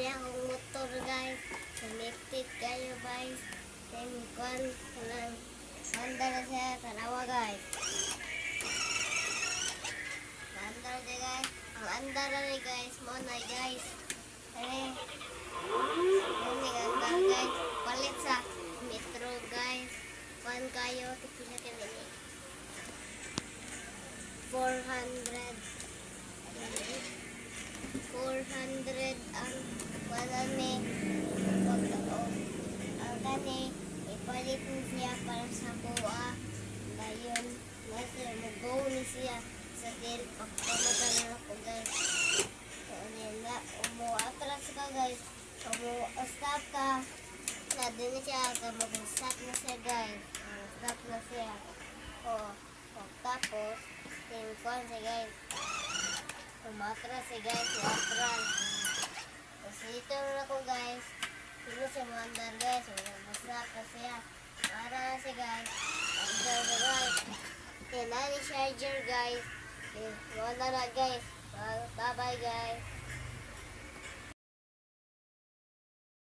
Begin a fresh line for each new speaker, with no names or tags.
ni akong motor guys. Connected kayo guys. Then kwan kanang anda na siya tanawa guys. Anda na guys. Ang anda na ni guys mo na guys. Kani Muni ganda guys. Palit sa metro guys. Kwan kayo tipila kini. 400 ang wala ni ang gani ipalit ni siya para sa buwa dayon nasa mag-go ni siya sa til pagpamagal na ako guys so nila umuatras ka guys stop ka na din siya mag-stop na siya guys stop na siya tapos tingkon siya guys umatras siya guys umatras kasi ito na ako guys ito siya mandar guys umatras na siya para na siya guys andar na guys kailan ni charger guys wala na guys bye bye guys.